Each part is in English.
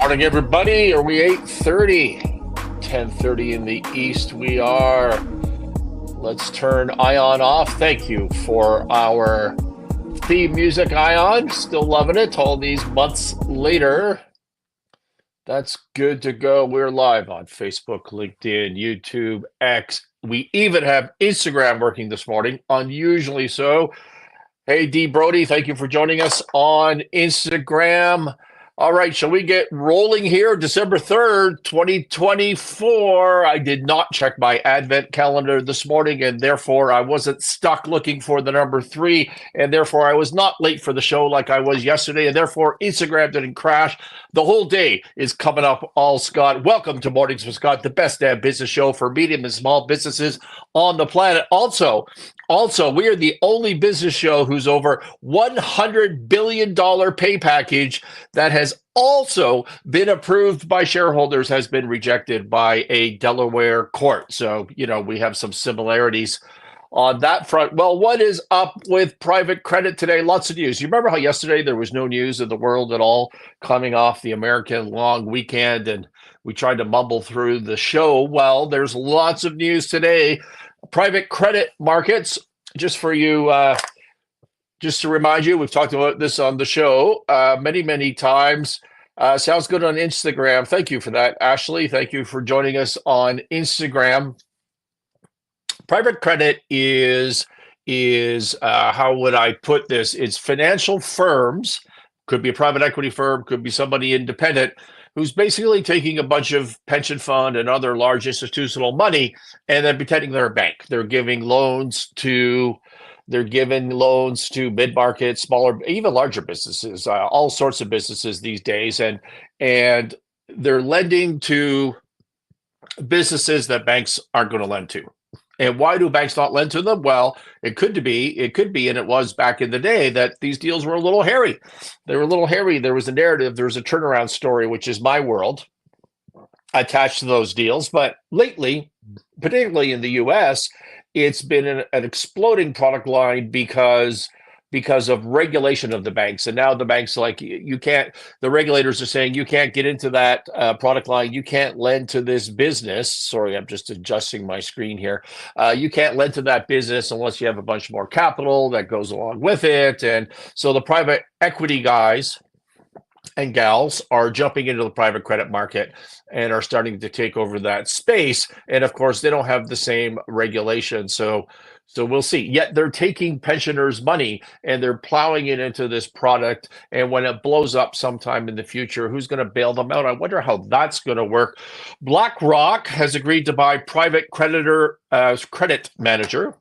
Morning, everybody. Are we 8:30? 10:30 in the East. We are. Let's turn Ion off. Thank you for our theme music, Ion. Still loving it all these months later. That's good to go. We're live on Facebook, LinkedIn, YouTube, X. We even have Instagram working this morning, unusually so. Hey, D. Brody, thank you for joining us on Instagram. All right, shall we get rolling here? December 3rd, 2024. I did not check my advent calendar this morning, and therefore I wasn't stuck looking for the number 3, and therefore I was not late for the show like I was yesterday, and therefore Instagram didn't crash. The whole day is coming up all Scott. Welcome to Mornings with Scott, the best damn business show for medium and small businesses on the planet. Also, we are the only business show whose over $100 billion pay package that has also been approved by shareholders has been rejected by a Delaware court. So, we have some similarities on that front. Well, what is up with private credit today? Lots of news. You remember how yesterday there was no news in the world at all coming off the American long weekend, and we tried to mumble through the show? Well, there's lots of news today. Private credit markets, just for you, just to remind you, we've talked about this on the show many times. Sounds good on Instagram. Thank you for that, Ashley. Thank you for joining us on Instagram. Private credit is how would I put this? It's financial firms, could be a private equity firm, could be somebody independent, who's basically taking a bunch of pension fund and other large institutional money and then pretending they're a bank. They're giving loans to mid-market, smaller, even larger businesses, all sorts of businesses these days, and they're lending to businesses that banks aren't going to lend to. And why do banks not lend to them? Well, it could be, and it was back in the day, that these deals were a little hairy. They were a little hairy. There was a narrative. There was a turnaround story, which is my world, attached to those deals. But lately, particularly in the U.S., it's been an exploding product line because of regulation of the banks. And now the banks, like, you can't, the regulators are saying you can't get into that product line. You can't lend to this business. Sorry, I'm just adjusting my screen here. You can't lend to that business unless you have a bunch more capital that goes along with it. And so the private equity guys and gals are jumping into the private credit market and are starting to take over that space. And of course, they don't have the same regulation. So we'll see. Yet they're taking pensioners' money and they're plowing it into this product. And when it blows up sometime in the future, who's going to bail them out? I wonder how that's going to work. BlackRock has agreed to buy private credit manager.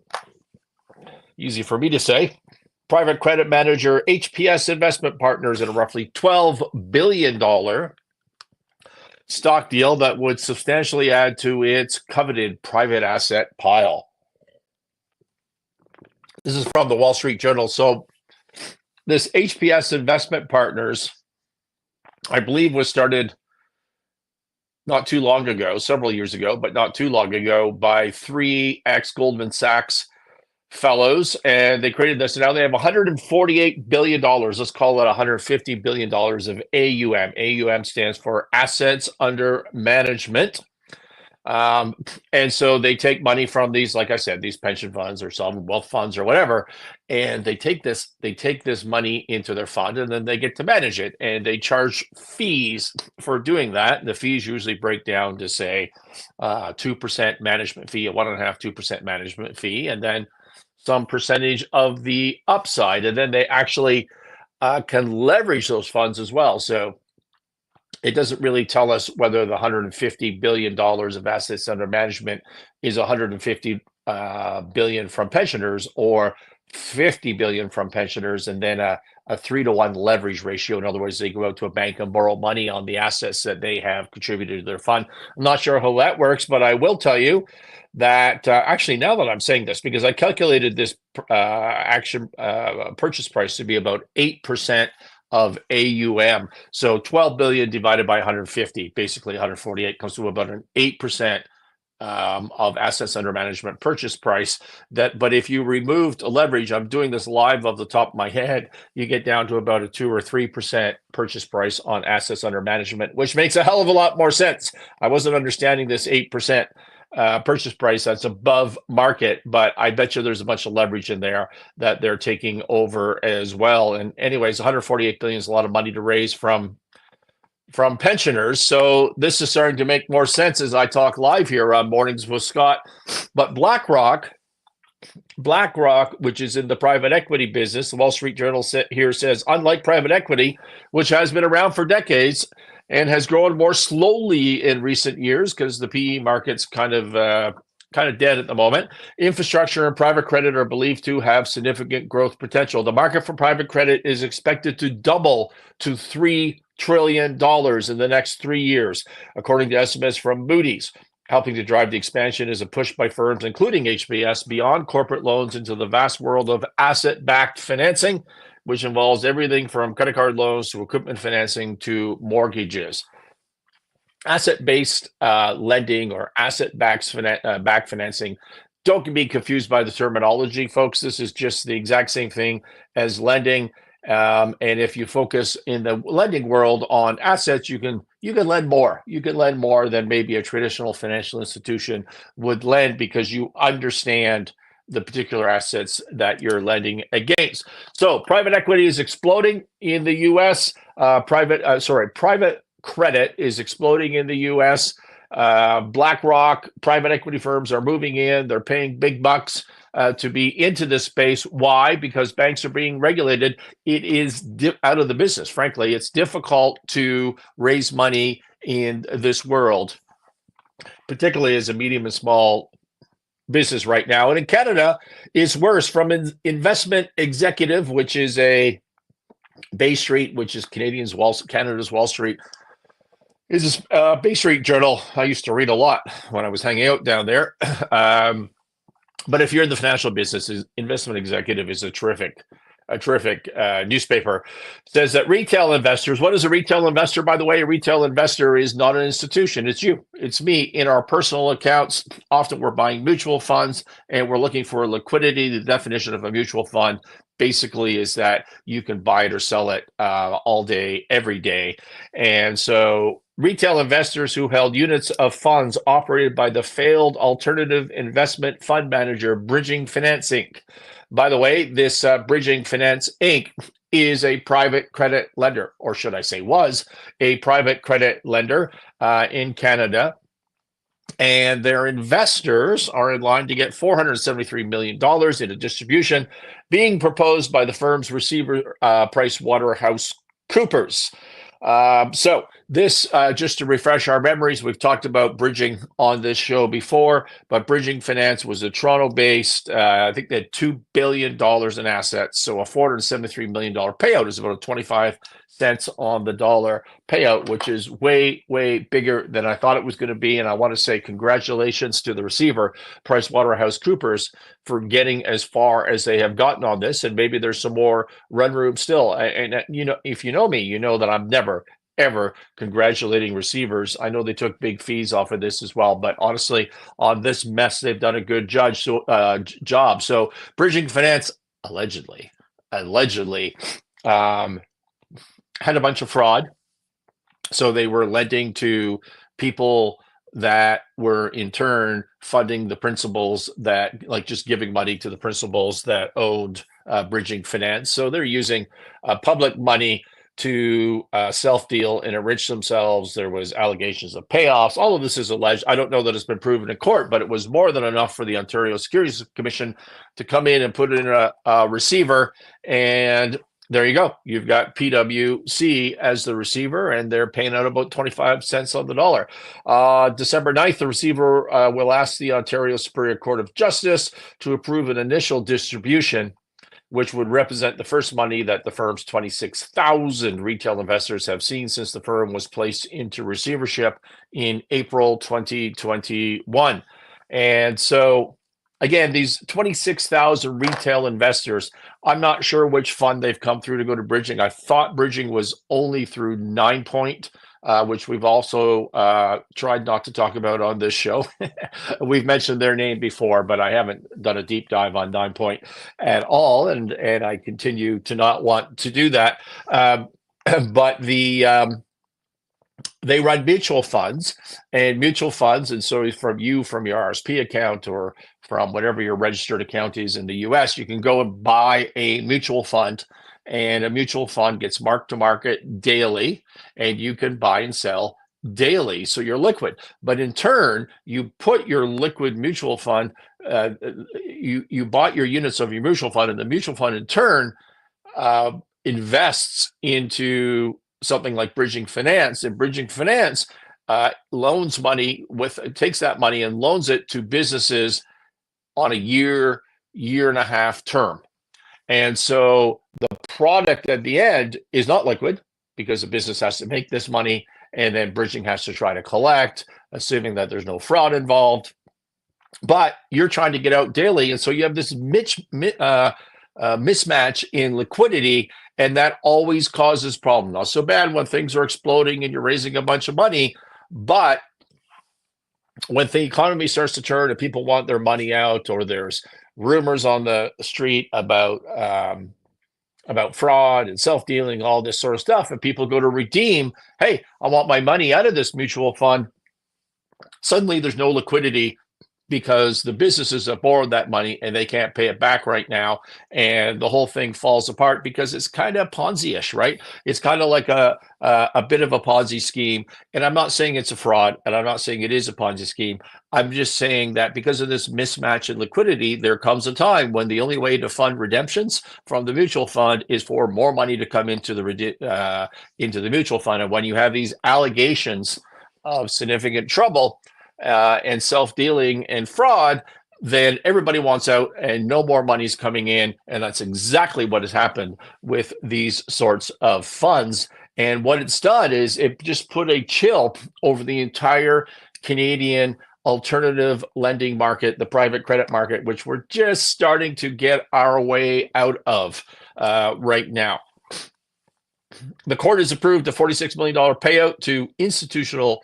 Easy for me to say. Private credit manager HPS Investment Partners in a roughly $12 billion stock deal that would substantially add to its coveted private asset pile. This is from the Wall Street Journal. So this HPS Investment Partners, I believe, was started not too long ago, several years ago, but not too long ago, by 3 ex-Goldman Sachs fellows, and they created this. And now they have $148 billion. Let's call it $150 billion of AUM. AUM stands for assets under management. And so they take money from these, like I said, these pension funds or sovereign wealth funds or whatever, and they take this money into their fund, and then they get to manage it, and they charge fees for doing that. The fees usually break down to, say, 2% management fee, a 1.5-2% management fee, and then some percentage of the upside, and then they actually can leverage those funds as well. So it doesn't really tell us whether the $150 billion of assets under management is $150 billion from pensioners or $50 billion from pensioners, and then a 3-to-1 leverage ratio. In other words, they go out to a bank and borrow money on the assets that they have contributed to their fund. I'm not sure how that works, but I will tell you that actually, now that I'm saying this, because I calculated this purchase price to be about 8% of AUM. So 12 billion divided by 150, basically 148, comes to about an 8% of assets under management purchase price. But if you removed leverage, I'm doing this live off the top of my head, you get down to about a 2 or 3% purchase price on assets under management, which makes a hell of a lot more sense. I wasn't understanding this 8% purchase price that's above market, but I bet you there's a bunch of leverage in there that they're taking over as well. And anyways, 148 billion is a lot of money to raise from pensioners. So this is starting to make more sense as I talk live here on Mornings with Scott. But BlackRock, which is in the private equity business, the Wall Street Journal here says, unlike private equity, which has been around for decades and has grown more slowly in recent years because the PE market's kind of dead at the moment, infrastructure and private credit are believed to have significant growth potential. The market for private credit is expected to double to $3 trillion in the next 3 years, according to estimates from Moody's. Helping to drive the expansion is a push by firms, including HBS, beyond corporate loans into the vast world of asset-backed financing, which involves everything from credit card loans to equipment financing to mortgages. Asset-based lending or asset-backed financing, don't be confused by the terminology, folks. This is just the exact same thing as lending. And if you focus in the lending world on assets, you can lend more. You can lend more than maybe a traditional financial institution would lend because you understand the particular assets that you're lending against. So private equity is exploding in the U.S. Private credit is exploding in the U.S. BlackRock, private equity firms are moving in. They're paying big bucks to be into this space. Why? Because banks are being regulated. It is out of the business. Frankly, it's difficult to raise money in this world, particularly as a medium and small business right now. And in Canada, it's worse. From an investment executive, which is a Bay Street, which is Canada's Wall Street, is a Bay Street journal I used to read a lot when I was hanging out down there. But if you're in the financial business, Investment Executive is a terrific newspaper. Says that retail investors, what is a retail investor, by the way? A retail investor is not an institution. It's you. It's me. In our personal accounts, often we're buying mutual funds and we're looking for liquidity. The definition of a mutual fund basically is that you can buy it or sell it all day, every day. And so retail investors who held units of funds operated by the failed alternative investment fund manager, Bridging Finance Inc. By the way, this Bridging Finance Inc. is a private credit lender, or should I say was a private credit lender in Canada. And their investors are in line to get $473 million in a distribution being proposed by the firm's receiver, PricewaterhouseCoopers. So this, just to refresh our memories, we've talked about Bridging on this show before, but Bridging Finance was a Toronto-based, I think they had $2 billion in assets. So a $473 million payout is about a 25 cents on the dollar payout, which is way, way bigger than I thought it was going to be. And I want to say congratulations to the receiver, PricewaterhouseCoopers, for getting as far as they have gotten on this. And maybe there's some more run room still. And you know, if you know me, you know that I'm never, ever congratulating receivers. I know they took big fees off of this as well, but honestly, on this mess, they've done a good job. So Bridging Finance allegedly had a bunch of fraud. So they were lending to people that were in turn funding the principals that, like, just giving money to the principals that owned Bridging Finance. So they're using public money to self-deal and enrich themselves. There was allegations of payoffs. All of this is alleged. I don't know that it's been proven in court, but it was more than enough for the Ontario Securities Commission to come in and put it in a receiver. And there you go. You've got PwC as the receiver, and they're paying out about 25 cents on the dollar. December 9th, the receiver will ask the Ontario Superior Court of Justice to approve an initial distribution, which would represent the first money that the firm's 26,000 retail investors have seen since the firm was placed into receivership in April 2021. And so, again, these 26,000 retail investors, I'm not sure which fund they've come through to go to Bridging. I thought Bridging was only through 9 Point, which we've also tried not to talk about on this show. We've mentioned their name before, but I haven't done a deep dive on 9 Point at all, and I continue to not want to do that. But they run mutual funds, and so from your RSP account or from whatever your registered account is in the US, you can go and buy a mutual fund, and a mutual fund gets marked to market daily, and you can buy and sell daily, so you're liquid. But in turn, you put your liquid mutual fund, you bought your units of your mutual fund, and the mutual fund in turn invests into something like bridging finance, and bridging finance loans money takes that money and loans it to businesses on a year and a half term. And so the product at the end is not liquid, because the business has to make this money, and then bridging has to try to collect, assuming that there's no fraud involved. But you're trying to get out daily, and so you have this mismatch in liquidity, and that always causes problems. Not so bad when things are exploding and you're raising a bunch of money, but when the economy starts to turn and people want their money out, or there's rumors on the street about fraud and self-dealing, all this sort of stuff, and people go to redeem, hey, I want my money out of this mutual fund, suddenly there's no liquidity, because the businesses have borrowed that money and they can't pay it back right now, and the whole thing falls apart, because it's kind of Ponzi-ish, right? It's kind of like a bit of a Ponzi scheme. And I'm not saying it's a fraud, and I'm not saying it is a Ponzi scheme. I'm just saying that because of this mismatch in liquidity, there comes a time when the only way to fund redemptions from the mutual fund is for more money to come into the mutual fund. And when you have these allegations of significant trouble, and self-dealing and fraud, then everybody wants out and no more money's coming in. And that's exactly what has happened with these sorts of funds. And what it's done is it just put a chill over the entire Canadian alternative lending market, the private credit market, which we're just starting to get our way out of right now. The court has approved a $46 million payout to institutional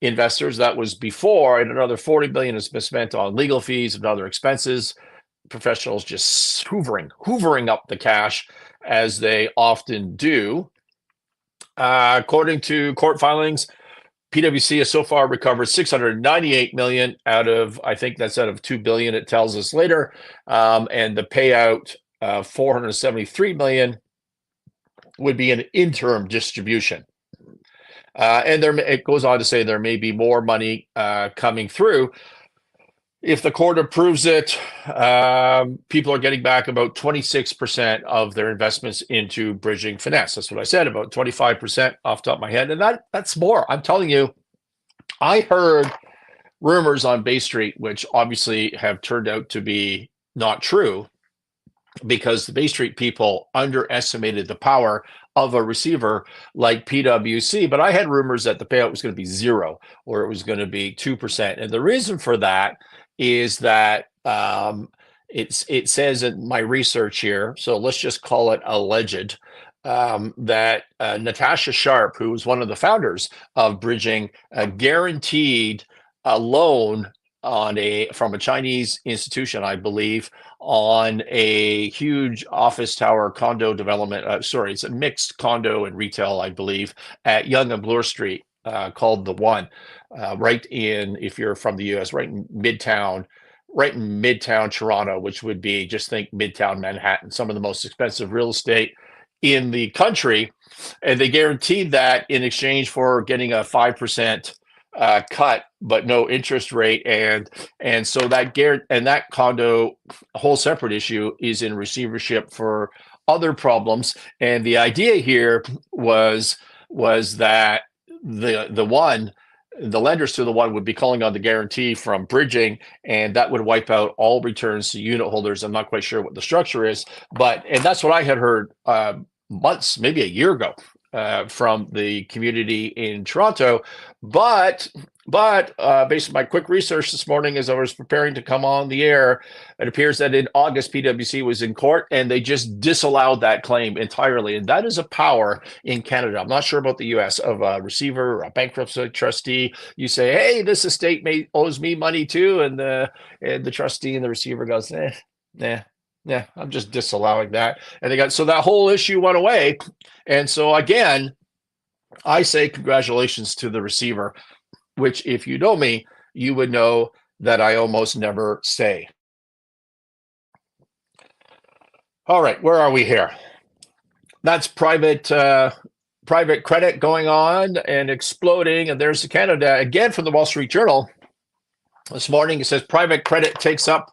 investors. That was before, and another $40 million has been spent on legal fees and other expenses. Professionals just hoovering up the cash, as they often do. According to court filings, PwC has so far recovered $698 million out of, I think that's out of $2 billion, it tells us later, and the payout, $473 million, would be an interim distribution. And it goes on to say there may be more money coming through. If the court approves it, people are getting back about 26% of their investments into bridging finance. That's what I said, about 25% off the top of my head. And that's more. I'm telling you, I heard rumors on Bay Street, which obviously have turned out to be not true, because the Bay Street people underestimated the power of a receiver like PwC. But I had rumors that the payout was going to be 0, or it was going to be 2%. And the reason for that is that it says in my research here, so let's just call it alleged, that Natasha Sharp, who was one of the founders of Bridging, guaranteed a loan from a Chinese institution, I believe, on a huge office tower condo development. It's a mixed condo and retail, I believe, at Yonge and Bloor Street, called The One, right in, if you're from the US, right in Midtown Toronto, which would be, just think Midtown Manhattan, some of the most expensive real estate in the country. And they guaranteed that in exchange for getting a 5% cut, but no interest rate, and so that condo, a whole separate issue, is in receivership for other problems. And the idea here was that the lenders to The One would be calling on the guarantee from Bridging, and that would wipe out all returns to unit holders. I'm not quite sure what the structure is, and that's what I had heard months, maybe a year ago, from the community in Toronto. But But based on my quick research this morning as I was preparing to come on the air, it appears that in August, PwC was in court and they just disallowed that claim entirely. And that is a power in Canada. I'm not sure about the US of a receiver or a bankruptcy trustee. You say, hey, this estate owes me money too. And the trustee and the receiver goes, yeah, I'm just disallowing that. And so that whole issue went away. And so again, I say congratulations to the receiver, which if you know me, you would know that I almost never say. All right, where are we here? That's private credit going on and exploding. And there's Canada again from the Wall Street Journal this morning. It says private credit takes up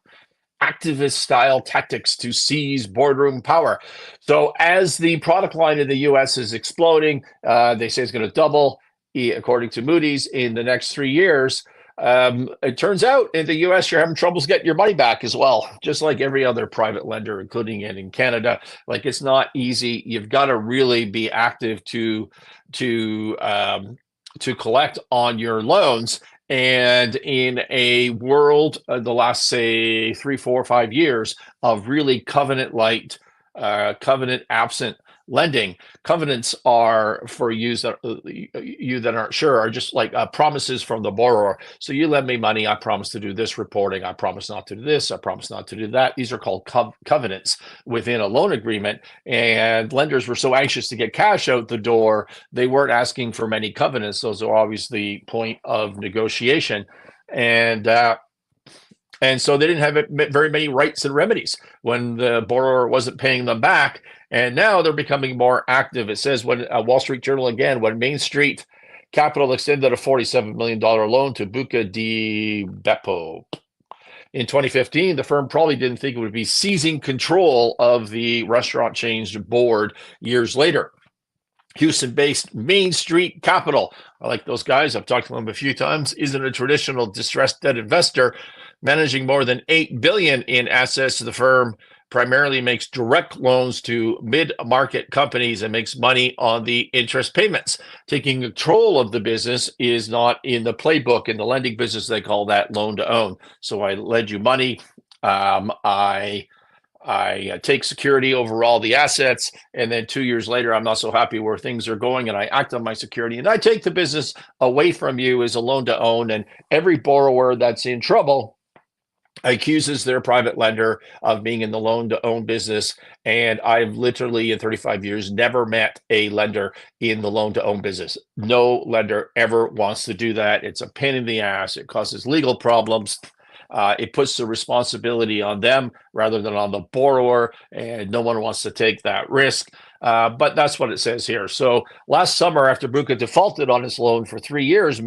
activist style tactics to seize boardroom power. So as the product line in the US is exploding, they say it's going to double, according to Moody's, in the next 3 years. It turns out in the US, you're having troubles getting your money back as well, just like every other private lender, including it in Canada. Like, it's not easy. You've got to really be active to collect on your loans. And in a world, the last, say, 3, 4, 5 years of really covenant light, covenant absent lending, covenants are, for you that aren't sure, are just like promises from the borrower. So you lend me money, I promise to do this reporting, I promise not to do this, I promise not to do that. These are called covenants within a loan agreement. And lenders were so anxious to get cash out the door, they weren't asking for many covenants. Those are always the point of negotiation. And so they didn't have very many rights and remedies when the borrower wasn't paying them back. And now they're becoming more active. It says, when Wall Street Journal again, when Main Street Capital extended a $47 million loan to Buca di Beppo in 2015, the firm probably didn't think it would be seizing control of the restaurant chain's board years later. Houston-based Main Street Capital, I like those guys, I've talked to them a few times, isn't a traditional distressed debt investor. Managing more than $8 billion in assets, the firm primarily makes direct loans to mid-market companies and makes money on the interest payments. Taking control of the business is not in the playbook. In the lending business, they call that loan to own. So I lend you money. I take security over all the assets, and then 2 years later, I'm not so happy where things are going, and I act on my security, and I take the business away from you as a loan to own. And every borrower that's in trouble accuses their private lender of being in the loan to own business. And I've literally, in 35 years, never met a lender in the loan to own business. No lender ever wants to do that. It's a pain in the ass. It causes legal problems. It puts the responsibility on them rather than on the borrower, and no one wants to take that risk. But that's what it says here. So last summer, after Buca defaulted on his loan for 3 years,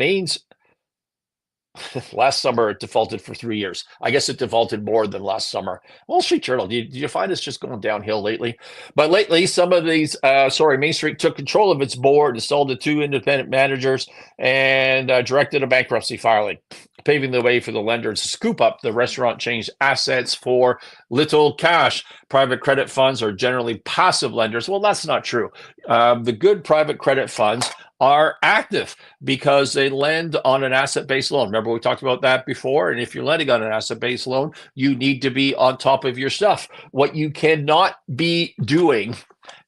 last summer it defaulted for 3 years. I guess it defaulted more than last summer. Wall Street Journal, do you find it's just going downhill lately? But lately, some of these, Main Street took control of its board, installed the 2 independent managers, and directed a bankruptcy filing, paving the way for the lender to scoop up the restaurant chain's assets for little cash. Private credit funds are generally passive lenders. Well, that's not true. The good private credit funds are active because they lend on an asset-based loan. Remember, we talked about that before. And if you're lending on an asset-based loan, you need to be on top of your stuff. What you cannot be doing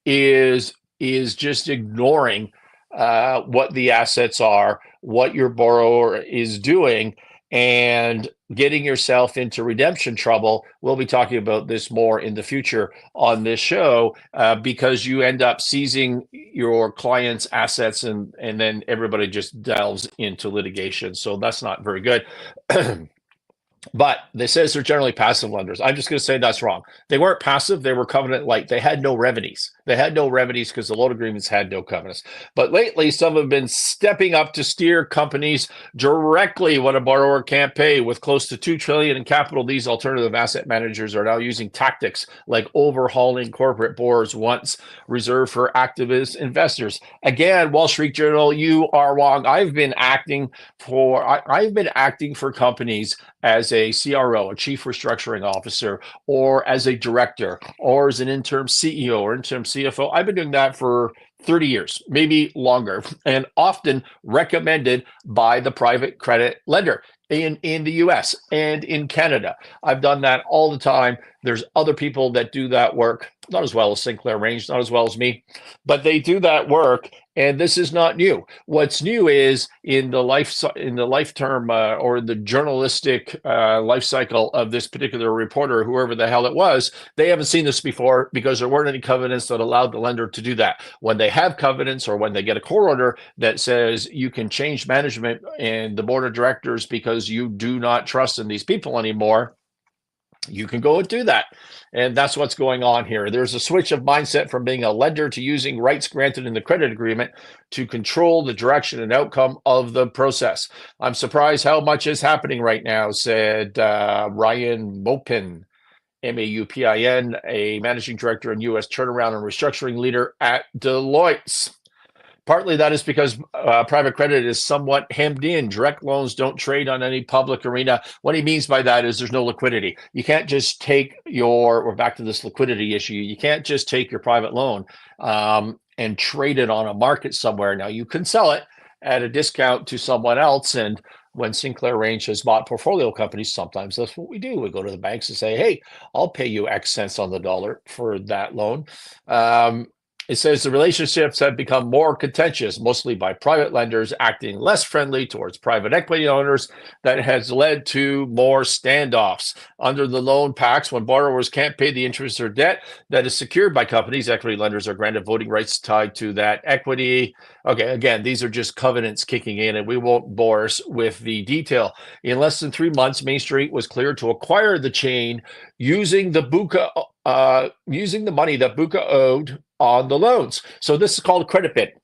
is just ignoring what the assets are, what your borrower is doing, and getting yourself into redemption trouble. We'll be talking about this more in the future on this show, because you end up seizing your client's assets, and then everybody just delves into litigation. So that's not very good. But they says they're generally passive lenders. I'm just going to say that's wrong. They weren't passive. They were covenant light. They had no remedies. They had no remedies because the loan agreements had no covenants. But lately, some have been stepping up to steer companies directly when a borrower can't pay. With close to $2 trillion in capital, these alternative asset managers are now using tactics like overhauling corporate boards once reserved for activist investors. Again, Wall Street Journal, you are wrong. I've been acting for companies as a CRO, a chief restructuring officer, or as a director, or as an interim CEO or interim CFO. I've been doing that for 30 years, maybe longer, and often recommended by the private credit lender in the US and in Canada. I've done that all the time. There's other people that do that work, not as well as Sinclair Range, not as well as me, but they do that work. And this is not new. What's new is in the life term or the journalistic life cycle of this particular reporter, whoever the hell it was, they haven't seen this before because there weren't any covenants that allowed the lender to do that. When they have covenants or when they get a court order that says you can change management and the board of directors because you do not trust in these people anymore, you can go and do that. And that's what's going on here. There's a switch of mindset from being a lender to using rights granted in the credit agreement to control the direction and outcome of the process. I'm surprised how much is happening right now, said Ryan Maupin, Maupin, a managing director and U.S. turnaround and restructuring leader at Deloitte. Partly that is because private credit is somewhat hemmed in. Direct loans don't trade on any public arena. What he means by that is there's no liquidity. You can't just take we're back to this liquidity issue. You can't just take your private loan and trade it on a market somewhere. Now, you can sell it at a discount to someone else. And when Sinclair Range has bought portfolio companies, sometimes that's what we do. We go to the banks and say, hey, I'll pay you X cents on the dollar for that loan. It says the relationships have become more contentious, mostly by private lenders acting less friendly towards private equity owners. That has led to more standoffs. Under the loan pacts, when borrowers can't pay the interest or debt that is secured by companies, equity lenders are granted voting rights tied to that equity. Okay, again, these are just covenants kicking in, and we won't bore us with the detail. In less than 3 months, Main Street was cleared to acquire the chain using the money that Buca owed on the loans. So this is called a credit bid.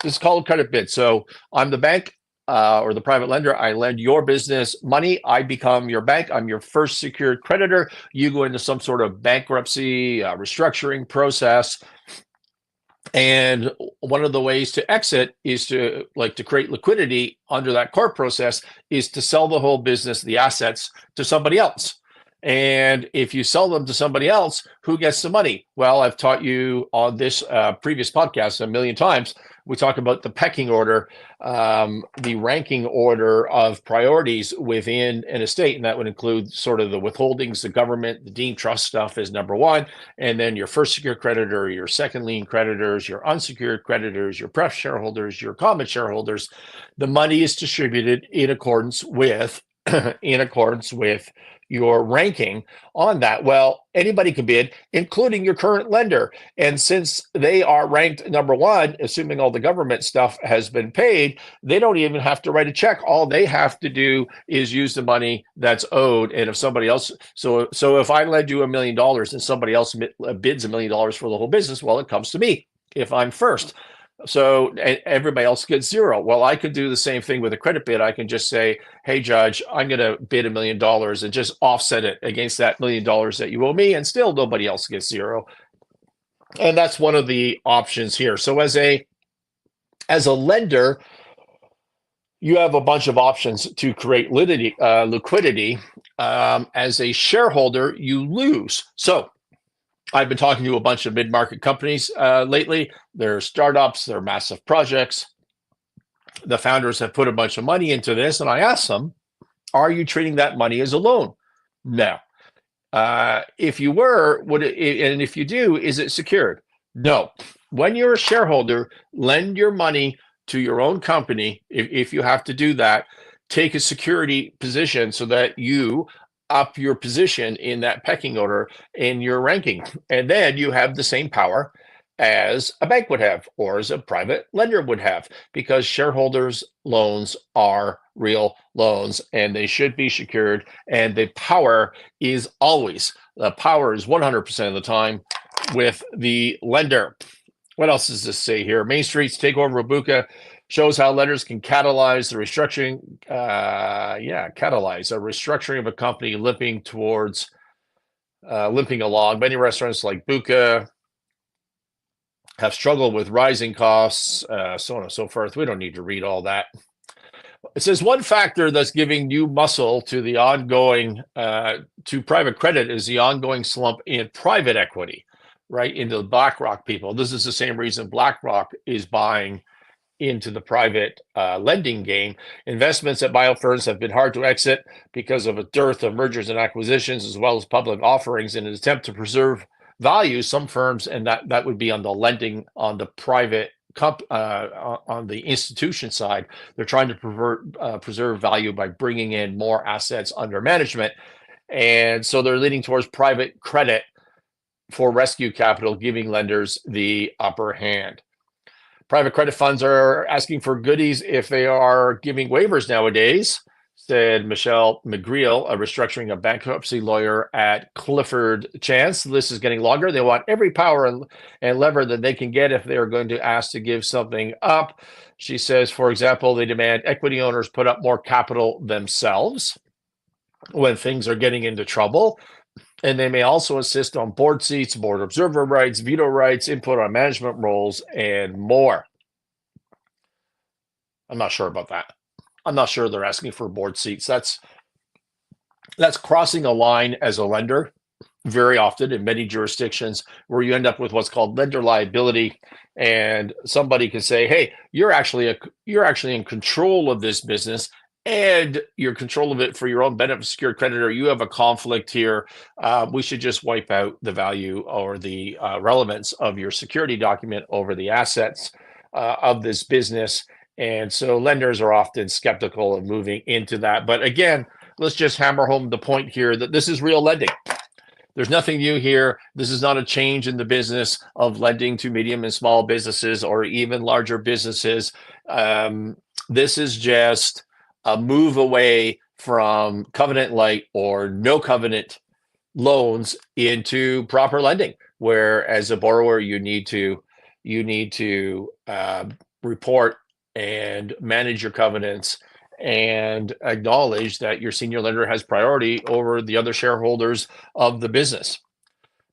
This is called a credit bid. So I'm the bank or the private lender. I lend your business money. I become your bank. I'm your first secured creditor. You go into some sort of bankruptcy restructuring process. And one of the ways to exit is to create liquidity under that court process is to sell the whole business, the assets, to somebody else. And if you sell them to somebody else, who gets the money? Well, I've taught you on this previous podcast a million times. We talk about the pecking order, the ranking order of priorities within an estate. And that would include sort of the withholdings, the government, the deemed trust stuff is number one. And then your first secured creditor, your second lien creditors, your unsecured creditors, your pref shareholders, your common shareholders. The money is distributed in accordance with your ranking on that. Well, anybody can bid, including your current lender. And since they are ranked number one, assuming all the government stuff has been paid, they don't even have to write a check. All they have to do is use the money that's owed. And if somebody else, so if I lend you $1 million and somebody else bids $1 million for the whole business, well, it comes to me if I'm first. So everybody else gets zero. Well, I could do the same thing with a credit bid. I can just say, hey, judge, I'm going to bid $1 million and just offset it against that $1 million that you owe me, and still nobody else gets zero. And that's one of the options here. So as a lender, you have a bunch of options to create liquidity. As a shareholder, you lose. So I've been talking to a bunch of mid-market companies lately. They're startups, they're massive projects. The founders have put a bunch of money into this, and I asked them, are you treating that money as a loan? No. If you were, and if you do, is it secured? No. When you're a shareholder, lend your money to your own company. If you have to do that, take a security position so that you up your position in that pecking order in your ranking. And then you have the same power as a bank would have or as a private lender would have, because shareholders' loans are real loans and they should be secured. And the power is 100% of the time with the lender. What else does this say here? Main Street's takeover of Buca shows how lenders can catalyze the restructuring. Catalyze a restructuring of a company limping along. Many restaurants like Buca have struggled with rising costs, so on and so forth. We don't need to read all that. It says one factor that's giving new muscle to the ongoing to private credit is the ongoing slump in private equity. right, into the BlackRock people. This is the same reason BlackRock is buying into the private lending game. Investments at buyout firms have been hard to exit because of a dearth of mergers and acquisitions, as well as public offerings. In an attempt to preserve value, some firms, and that would be on the lending on the private on the institution side, they're trying to preserve value by bringing in more assets under management. And so they're leaning towards private credit for rescue capital, giving lenders the upper hand. Private credit funds are asking for goodies if they are giving waivers nowadays, said Michelle McGreal, a restructuring and bankruptcy lawyer at Clifford Chance. The list is getting longer. They want every power and lever that they can get if they are going to ask to give something up. She says, for example, they demand equity owners put up more capital themselves when things are getting into trouble. And they may also assist on board seats, board observer rights, veto rights, input on management roles, and more. I'm not sure about that. I'm not sure they're asking for board seats. That's crossing a line as a lender very often in many jurisdictions, where you end up with what's called lender liability, and somebody can say, hey, you're actually in control of this business, and you're in control of it for your own benefit, secured creditor. You have a conflict here. We should just wipe out the value or the relevance of your security document over the assets of this business. And so lenders are often skeptical of moving into that. But again, let's just hammer home the point here that this is real lending. There's nothing new here. This is not a change in the business of lending to medium and small businesses or even larger businesses. This is just a move away from covenant light or no covenant loans into proper lending, where as a borrower you need to report and manage your covenants and acknowledge that your senior lender has priority over the other shareholders of the business.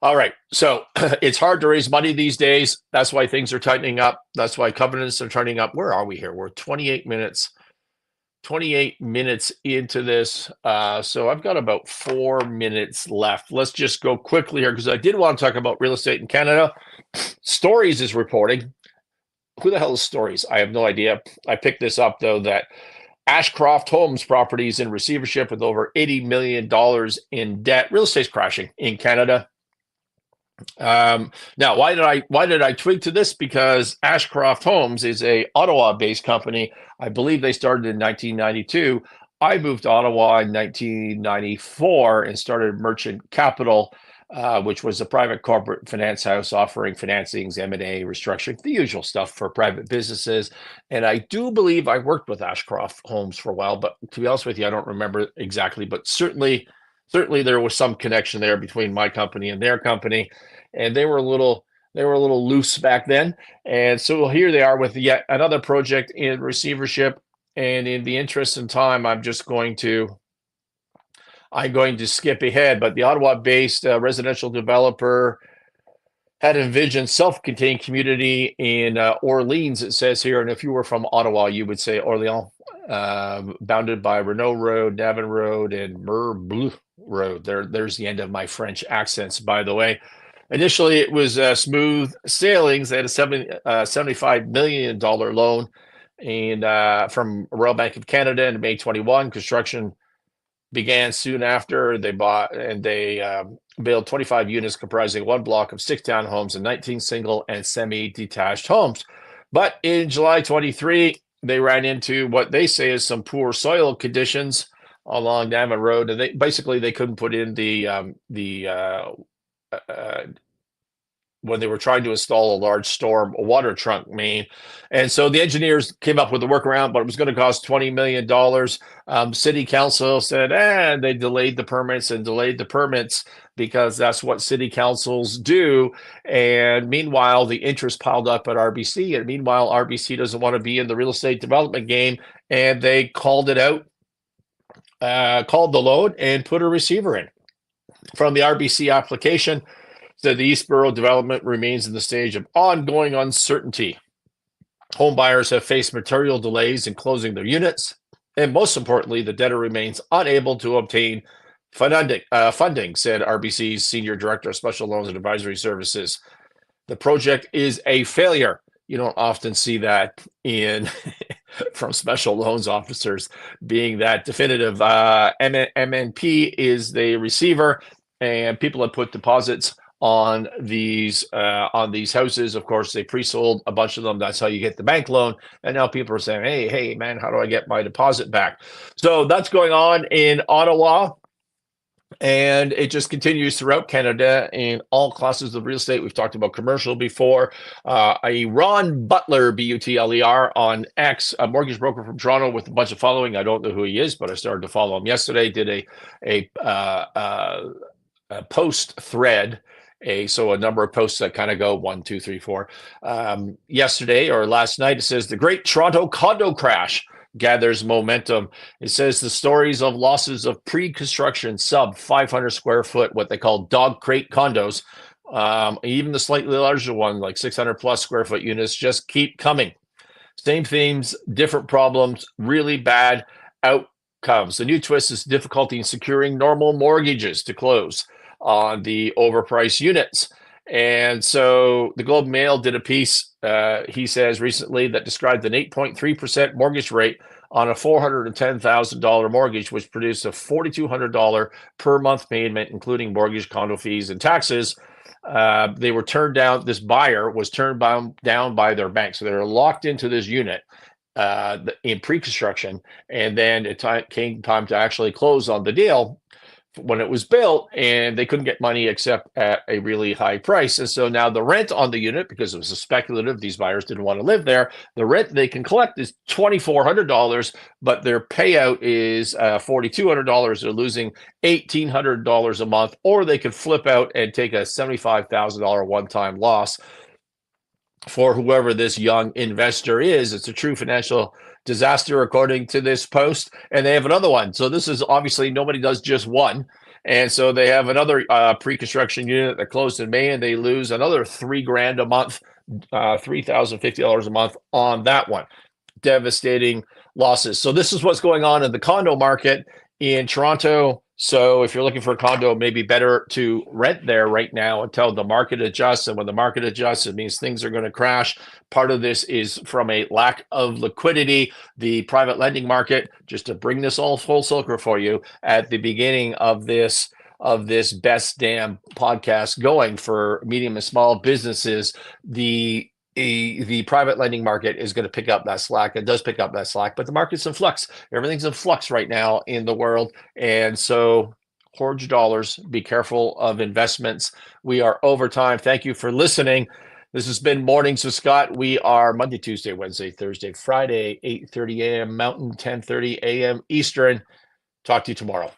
All right, so it's hard to raise money these days. That's why things are tightening up. That's why covenants are tightening up. Where are we here? We're 28 minutes into this. So I've got about 4 minutes left. Let's just go quickly here because I did want to talk about real estate in Canada. Stories is reporting. Who the hell is Stories? I have no idea. I picked this up, though, that Ashcroft Home's properties in receivership with over $80 million in debt. Real estate's crashing in Canada. Now, why did I twig to this? Because Ashcroft Homes is a Ottawa-based company. I believe they started in 1992. I moved to Ottawa in 1994 and started Merchant Capital, which was a private corporate finance house offering financings, M&A, restructuring, the usual stuff for private businesses. And I do believe I worked with Ashcroft Homes for a while, but to be honest with you, I don't remember exactly. But certainly there was some connection there between my company and their company, and they were a little loose back then. And so here they are with yet another project in receivership. And in the interest of time, I'm going to skip ahead. But the Ottawa-based residential developer had envisioned self-contained community in Orleans, it says here. And if you were from Ottawa, you would say Orleans, bounded by Renault Road, Navin Road, and Merbleu Road. There's the end of my French accents, by the way. Initially, it was smooth sailings. They had a $75 million loan from Royal Bank of Canada in May 21. Construction began soon after. They built 25 units comprising one block of 6 townhomes and 19 single and semi-detached homes. But in July 23, they ran into what they say is some poor soil conditions along Navin Road, and they couldn't put in when they were trying to install a large storm water trunk main. And so the engineers came up with a workaround, but it was going to cost $20 million. City council said, they delayed the permits because that's what city councils do. And meanwhile, the interest piled up at RBC. And meanwhile, RBC doesn't want to be in the real estate development game. And they called it out, called the loan, and put a receiver in. From the RBC application, said the Eastboro development remains in the stage of ongoing uncertainty. Home buyers have faced material delays in closing their units, and most importantly, the debtor remains unable to obtain funding, said RBC's Senior Director of Special Loans and Advisory Services. The project is a failure. You don't often see that in from special loans officers being that definitive. MNP is the receiver, and people have put deposits on these houses. Of course, they pre-sold a bunch of them. That's how you get the bank loan. And now people are saying, hey, man, how do I get my deposit back? So that's going on in Ottawa. And it just continues throughout Canada in all classes of real estate. We've talked about commercial before. A Ron Butler, Butler, on X, a mortgage broker from Toronto with a bunch of following. I don't know who he is, but I started to follow him yesterday. Did a post thread. So a number of posts that kind of go 1, 2, 3, 4. Yesterday or last night, it says the Great Toronto Condo Crash gathers momentum. It says the stories of losses of pre-construction sub 500 square foot, what they call dog crate condos, even the slightly larger one, like 600 plus square foot units, just keep coming. Same themes, different problems, really bad outcomes. The new twist is difficulty in securing normal mortgages to close on the overpriced units. And so the Globe and Mail did a piece, he says recently, that described an 8.3% mortgage rate on a $410,000 mortgage, which produced a $4,200 per month payment, including mortgage, condo fees, and taxes. They were turned down. This buyer was turned down by their bank. So they were locked into this unit in pre-construction. And then it came time to actually close on the deal when it was built, and they couldn't get money except at a really high price. And so now the rent on the unit, because it was a speculative, these buyers didn't want to live there, the rent they can collect is $2,400, but their payout is $4,200. They're losing $1,800 a month, or they could flip out and take a $75,000 one-time loss. For whoever this young investor is, it's a true financial disaster, according to this post. And they have another one. So this is obviously, nobody does just one. And so they have another pre-construction unit that closed in May, and they lose another $3,000 a month, $3,050 a month on that one. Devastating losses. So this is what's going on in the condo market in Toronto. So if you're looking for a condo, maybe better to rent there right now until the market adjusts. And when the market adjusts, it means things are going to crash. Part of this is from a lack of liquidity. The private lending market, just to bring this all full circle for you, at the beginning of this best damn podcast going for medium and small businesses, the private lending market is going to pick up that slack. It does pick up that slack, but the market's in flux. Everything's in flux right now in the world. And so hoard your dollars, be careful of investments. We are over time. Thank you for listening. This has been Mornings with Scott. We are Monday, Tuesday, Wednesday, Thursday, Friday, 8:30 a.m. Mountain, 10:30 a.m. Eastern. Talk to you tomorrow.